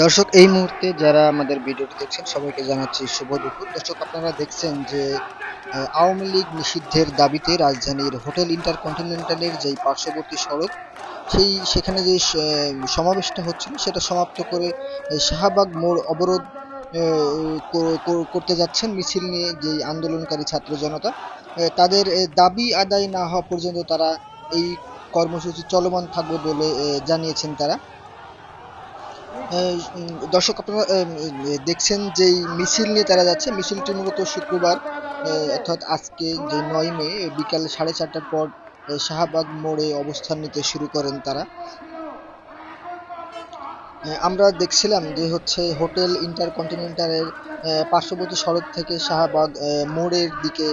দর্শক, এই মুহূর্তে যারা আমাদের ভিডিওটি দেখছেন সবাইকে জানাচ্ছি শুভ দুপুর। দর্শক, আপনারা দেখছেন যে আওয়ামী লীগ নিষিদ্ধের দাবিতে রাজধানীর হোটেল ইন্টারকন্টিনেন্টালের যেই পার্শ্ববর্তী সড়ক সেখানে যে সমাবেশটা হচ্ছিল সেটা সমাপ্ত করে শাহবাগ মোড় অবরোধ করতে যাচ্ছেন মিছিল নিয়ে যেই আন্দোলনকারী ছাত্র জনতা। তাদের দাবি আদায় না হওয়া পর্যন্ত তারা এই কর্মসূচি চলমান থাকবে বলে জানিয়েছেন তারা। দর্শক, আপনারা দেখছেন যেই মিছিল নিয়ে তারা যাচ্ছে, মিছিলটি মূলত শুক্রবার অর্থাৎ আজকে যে ৯ মে বিকাল 4:30টার পর শাহবাগ মোড়ে অবস্থান নিতে শুরু করেন তারা। আমরা দেখছিলাম যে হচ্ছে হোটেল ইন্টারকন্টিনেন্টালের পার্শ্ববর্তী সড়ক থেকে শাহবাগ মোড়ের দিকে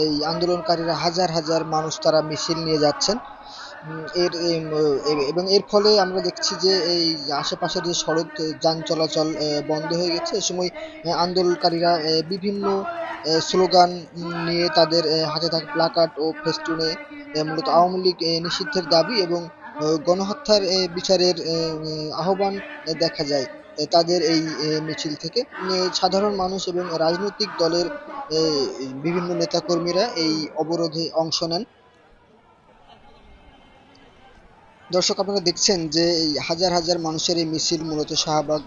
এই আন্দোলনকারীরা হাজার হাজার মানুষ তারা মিছিল নিয়ে যাচ্ছেন। এবং এর ফলে আমরা দেখছি যে এই আশেপাশের যে সড়ক যান চলাচল বন্ধ হয়ে গেছে। এ সময় আন্দোলনকারীরা বিভিন্ন স্লোগান নিয়ে তাদের হাতে থাকা প্লাকার্ড ও ফেস্টুনে মূলত আওয়ামী লীগ নিষিদ্ধের দাবি এবং গণহত্যার বিচারের আহ্বান দেখা যায় তাদের এই মিছিল থেকে। সাধারণ মানুষ এবং রাজনৈতিক দলের বিভিন্ন নেতাকর্মীরা এই অবরোধে অংশ নেন। দর্শক, আপনারা দেখছেন যে এই হাজার হাজার মানুষের এই মিছিল মূলত শাহবাগ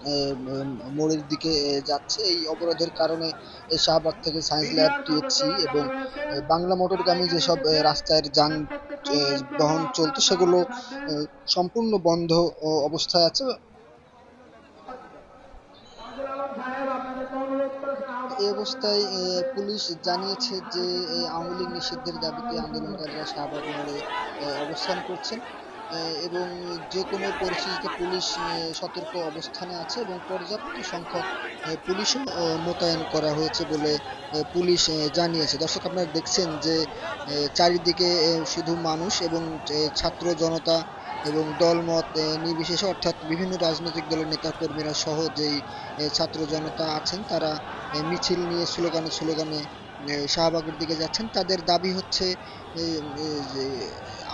মোড়ের দিকে যাচ্ছে। এই অবরোধের কারণে এই শাহবাগ থেকে সায়েন্স ল্যাব, টিএসসি এবং বাংলা মোটরগামী যেসব রাস্তার যান বাহন চলতো সেগুলো সম্পূর্ণ বন্ধ অবস্থায় আছে। এই অবস্থায় পুলিশ জানিয়েছে যে আওয়ামী লীগ নিষিদ্ধের দাবিতে আন্দোলনকারীরা শাহবাগ মোড়ে অবস্থান করছেন এবং যে কোনো পরিস্থিতিতে পুলিশ সতর্ক অবস্থানে আছে এবং পর্যাপ্ত সংখ্যক পুলিশও মোতায়েন করা হয়েছে বলে পুলিশ জানিয়েছে। দর্শক, আপনারা দেখছেন যে চারিদিকে শুধু মানুষ এবং ছাত্র জনতা এবং দলমত নির্বিশেষে অর্থাৎ বিভিন্ন রাজনৈতিক দলের নেতাকর্মীরা সহ যেই ছাত্র জনতা আছেন তারা মিছিল নিয়ে স্লোগানে স্লোগানে শাহবাগের দিকে যাচ্ছেন। তাদের দাবি হচ্ছে যে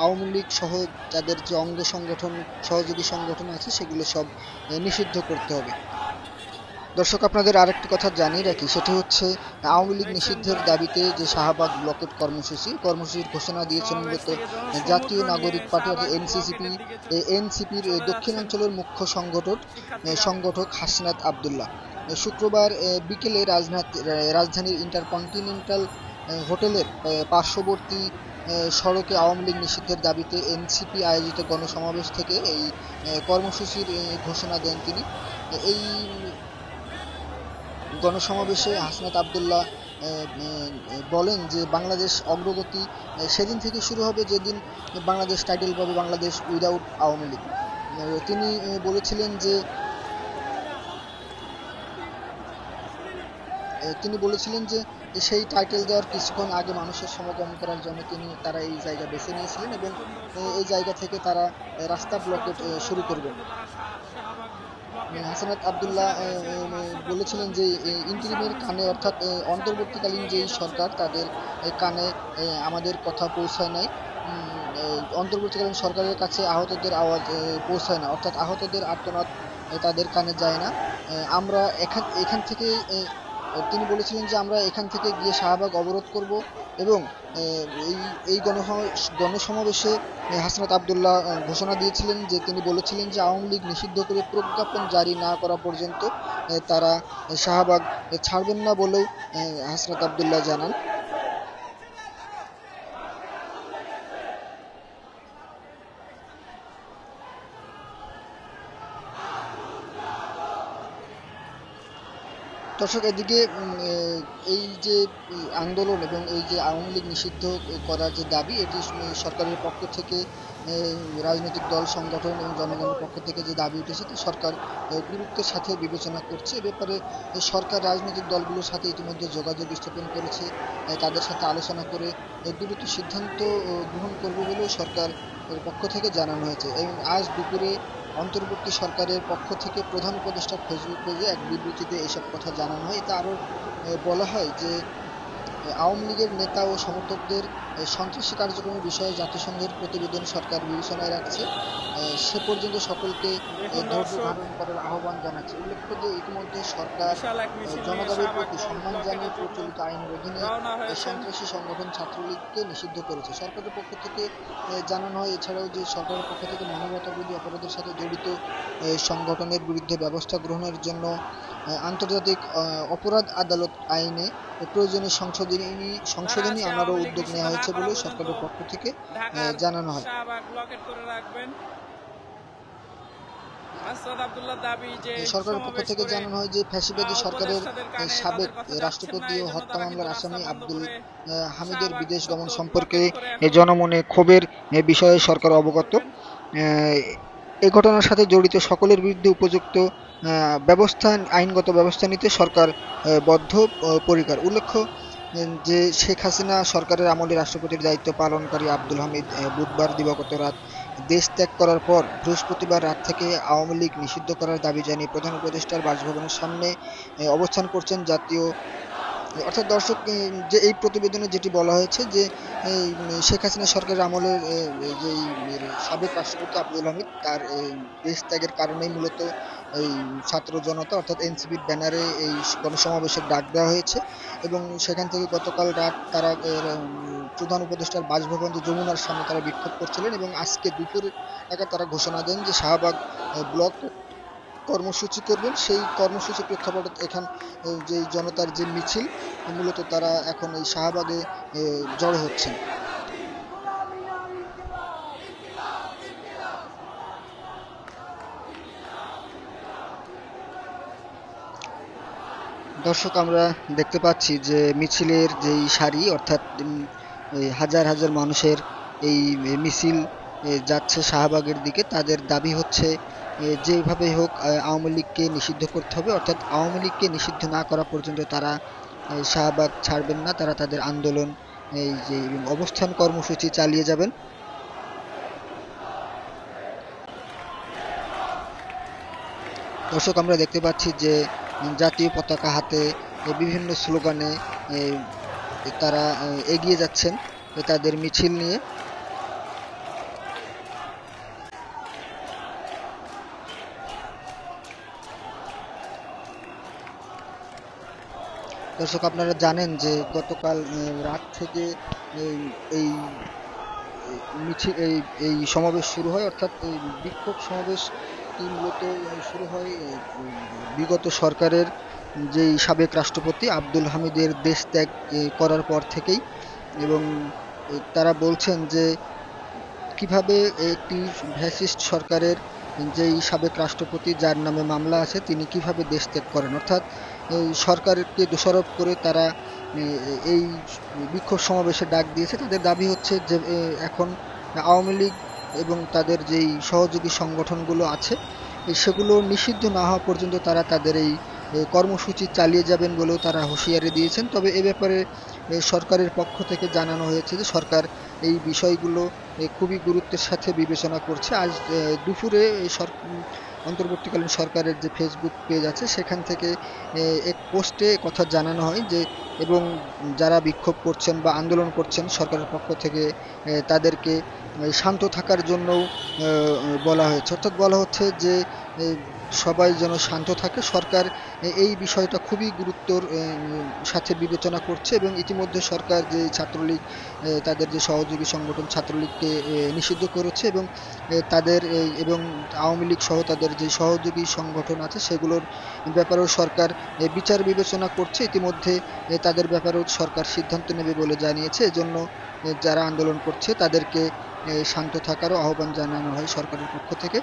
আওয়ামী লীগ সহ তাদের যে অঙ্গ সংগঠন, সহযোগী সংগঠন আছে সেগুলো সব নিষিদ্ধ করতে হবে। দর্শক, আপনাদের আরেকটি কথা জানিয়ে রাখি, সেটি হচ্ছে আওয়ামী লীগ নিষিদ্ধের দাবিতে যে শাহবাগ ব্লকেট কর্মসূচির ঘোষণা দিয়েছেন মূলত জাতীয় নাগরিক পার্টি অর্থাৎ এনসিপির দক্ষিণাঞ্চলের মুখ্য সংগঠক হাসনাত আবদুল্লাহ শুক্রবার বিকেলে রাজধানীর ইন্টারকন্টিনেন্টাল হোটেলের পার্শ্ববর্তী সড়কে আওয়ামী লীগ নিষিদ্ধের দাবিতে এনসিপি আয়োজিত গণসমাবেশ থেকে এই কর্মসূচির ঘোষণা দেন তিনি। এই গণসমাবেশে হাসনাত আবদুল্লাহ বলেন যে বাংলাদেশ অগ্রগতি সেদিন থেকে শুরু হবে যেদিন বাংলাদেশ টাইটেল পাবে বাংলাদেশ উইদাউট আওয়ামী লীগ। তিনি বলেছিলেন যে সেই টাইটেল দেওয়ার কিছুক্ষণ আগে মানুষের সমাগম করার জন্য তারা এই জায়গা বেছে নিয়েছিলেন এবং এই জায়গা থেকে তারা রাস্তা ব্লকেট শুরু করবেন। হাসনাত আবদুল্লাহ বলেছিলেন যে ইন্টিরিমের কানে অর্থাৎ অন্তর্বর্তীকালীন যেই সরকার তাদের কানে আমাদের কথা পৌঁছায় নাই। অন্তর্বর্তীকালীন সরকারের কাছে আহতদের আওয়াজ পৌঁছায় না, অর্থাৎ আহতদের আর্তনাদ তাদের কানে যায় না। আমরা এখান থেকে তিনি বলেছিলেন যে আমরা এখান থেকে গিয়ে শাহবাগ অবরোধ করব এবং এই এই গণসমাবেশে হাসনাত আবদুল্লাহ ঘোষণা দিয়েছিলেন যে তিনি বলেছিলেন যে আওয়ামী লীগ নিষিদ্ধ করে প্রজ্ঞাপন জারি না করা পর্যন্ত তারা শাহবাগ ছাড়বেন না বলেও হাসনাত আবদুল্লাহ জানান। দর্শক, এদিকে এই যে আন্দোলন এবং এই যে আওয়ামী লীগ নিষিদ্ধ করার যে দাবি, এটি সরকারের পক্ষ থেকে রাজনৈতিক দল, সংগঠন এবং জনগণের পক্ষ থেকে যে দাবি উঠেছে তা সরকার গুরুত্বের সাথে বিবেচনা করছে। এ ব্যাপারে সরকার রাজনৈতিক দলগুলোর সাথে ইতিমধ্যে যোগাযোগ স্থাপন করেছে, তাদের সাথে আলোচনা করে দ্রুত সিদ্ধান্ত গ্রহণ করবে বলেও সরকার পক্ষ থেকে জানানো হয়েছে। এবং আজ দুপুরে অন্তর্বর্তী সরকারের পক্ষ থেকে প্রধান উপদেষ্টার ফেসবুক পেজে এক বিবৃতিতে এসব কথা জানানো হয়। এতে আরও বলা হয় যে আওয়ামী লীগের নেতা ও সমর্থকদের সন্ত্রাসী কার্যক্রমের বিষয়ে জাতিসংঘের প্রতিবেদন সরকার বিবেচনায় রাখছে। সে পর্যন্ত সকলকে দেখুন ধৈর্য দর্শক, ধারণ করার আহ্বান জানাচ্ছে। উল্লেখ্য যে ইতিমধ্যে সরকার বিশাল এক মিছিল নিয়ে জনদাবির শাহবাগ প্রতি সম্মান জানিয়ে ব্লকেটের জন্য প্রচলিত আইনের অধীনে রওনা হয়েছেন। সন্ত্রাসী সংগঠন ছাত্রলীগকে নিষিদ্ধ করেছে। সরকারের পক্ষ থেকে জানানো হয় এছাড়াও যে সরকারের পক্ষ থেকে মানবতাবিরোধী অপরাধের সাথে জড়িত সংগঠনের বিরুদ্ধে ব্যবস্থা গ্রহণের জন্য আন্তর্জাতিক অপরাধ আদালত আইনে প্রয়োজনীয় যারা সংশোধনী আজকে আনারও আওয়ামী লীগ উদ্যোগ নিষিদ্ধ নেওয়া না হয়েছে করা বলে পর্যন্ত সরকারের পক্ষ থেকে ঢাকার জানানো হয়। শাহবাগ ব্লকেট করে রাখবেন। আসাদ আব্দুল্লাহ দাবি যে সরকারের পক্ষ সমাবেশ থেকে করে জানানো হয় যে ফ্যাসিবাদী সরকারের উপদেষ্টাদের কানে সাবেক তাদের কথা যাচ্ছেন না, রাষ্ট্রপতি ও এই জন্য হত্যা তারা কিন্তু মামলার রাস্তা আসামি বন্ধ আব্দুল করে হামিদের শাহবাগ বিদেশ গমন চত্বর সম্পর্কে ব্লকেট করে এখন জনমনে ক্ষোভের বিষয়ে সরকার অবস্থান অবগত। করবেন। এই ঘটনার সাথে জড়িত সকলের বিরুদ্ধে উপযুক্ত আইনগত ব্যবস্থা নিতে সরকার বদ্ধপরিকর। উল্লেখ্য যে শেখ হাসিনা সরকারের আমলে রাষ্ট্রপতির দায়িত্ব পালনকারী আব্দুল হামিদ বুধবার দিবাগত রাত দেশ ত্যাগ করার পর বৃহস্পতিবার রাত থেকে আওয়ামী লীগ নিষিদ্ধ করার দাবি জানিয়ে প্রধান উপদেষ্টার বাসভবনের সামনে অবস্থান করছেন জাতীয় অর্থাৎ দর্শক যে এই প্রতিবেদনে যেটি বলা হয়েছে যে শেখ হাসিনা সরকারের আমলের যেই সাবেক রাষ্ট্রপতি আব্দুল হামিদ তার দেশ ত্যাগের কারণেই মূলত এই ছাত্র জনতা অর্থাৎ এনসিপির ব্যানারে এই গণসমাবেশের ডাক দেওয়া হয়েছে এবং সেখান থেকে গতকাল রাত তারা প্রধান উপদেষ্টার বাসভবন যে যমুনার সামনে তারা বিক্ষোভ করছিলেন এবং আজকে দুপুর নাগাদ তারা ঘোষণা দেন যে শাহবাগ ব্লক কর্মসূচি করবেন। সেই কর্মসূচির প্রেক্ষাপটে এখান যে জনতার যে মিছিল মূলত তারা এখন এই শাহবাগে জড়ো হচ্ছেন। দর্শক আমরা দেখতে পাচ্ছি যে মিছিলের যেই সারি অর্থাৎ এই হাজার হাজার মানুষের এই মিছিল যাচ্ছে শাহবাগের দিকে। তাদের দাবি হচ্ছে যেভাবে হোক আওয়ামী লীগকে নিষিদ্ধ করতে হবে, অর্থাৎ আওয়ামী লীগকে নিষিদ্ধ না করা পর্যন্ত তারা শাহবাগ ছাড়বেন না, তারা তাদের আন্দোলন এই যে অবস্থান কর্মসূচি চালিয়ে যাবেন। দর্শক আমরা দেখতে পাচ্ছি যে জাতীয় পতাকা হাতে বিভিন্ন স্লোগানে তারা এগিয়ে যাচ্ছেন তাদের মিছিল নিয়ে। দর্শক আপনারা জানেন যে গতকাল রাত থেকে এই এই মিছিল এই সমাবেশ শুরু হয়, অর্থাৎ এই বিক্ষোভ সমাবেশটি মূলত শুরু হয় বিগত সরকারের যেই সাবেক রাষ্ট্রপতি আব্দুল হামিদের দেশ ত্যাগ করার পর থেকেই। এবং তারা বলছেন যে কিভাবে একটি ফ্যাসিস্ট সরকারের যেই সাবেক রাষ্ট্রপতি যার নামে মামলা আছে তিনি কিভাবে দেশ ত্যাগ করেন, অর্থাৎ এই সরকারকে দোষারোপ করে তারা এই বিক্ষোভ সমাবেশে ডাক দিয়েছে। তাদের দাবি হচ্ছে যে এখন আওয়ামী লীগ এবং তাদের যেই সহযোগী সংগঠনগুলো আছে সেগুলো নিষিদ্ধ না হওয়া পর্যন্ত তারা তাদের এই কর্মসূচি চালিয়ে যাবেন বলেও তারা হুঁশিয়ারি দিয়েছেন। তবে এ ব্যাপারে সরকারের পক্ষ থেকে জানানো হয়েছে যে সরকার এই বিষয়গুলো খুবই গুরুত্বের সাথে বিবেচনা করছে। আজ দুপুরে অন্তর্বর্তীকালীন সরকারের যে ফেসবুক পেজ আছে সেখান থেকে এক পোস্টে কথা জানানো হয় যে এবং যারা বিক্ষোভ করছেন বা আন্দোলন করছেন সরকারের পক্ষ থেকে তাদেরকে শান্ত থাকার জন্যও বলা হয়েছে, অর্থাৎ বলা হচ্ছে যে সবাই যেন শান্ত থাকে। সরকার এই বিষয়টা খুবই গুরুত্বর সাথে বিবেচনা করছে এবং ইতিমধ্যে সরকার যে ছাত্রলীগ তাদের যে সহযোগী সংগঠন ছাত্রলীগকে নিষিদ্ধ করেছে এবং তাদের এবং আওয়ামী লীগ সহ তাদের যে সহযোগী সংগঠন আছে সেগুলোর ব্যাপারেও সরকার বিচার বিবেচনা করছে। ইতিমধ্যে তাদের ব্যাপারেও সরকার সিদ্ধান্ত নেবে বলে জানিয়েছে। এজন্য যারা আন্দোলন করছে তাদেরকে শান্ত থাকারও আহ্বান জানানো হয় সরকারের পক্ষ থেকে।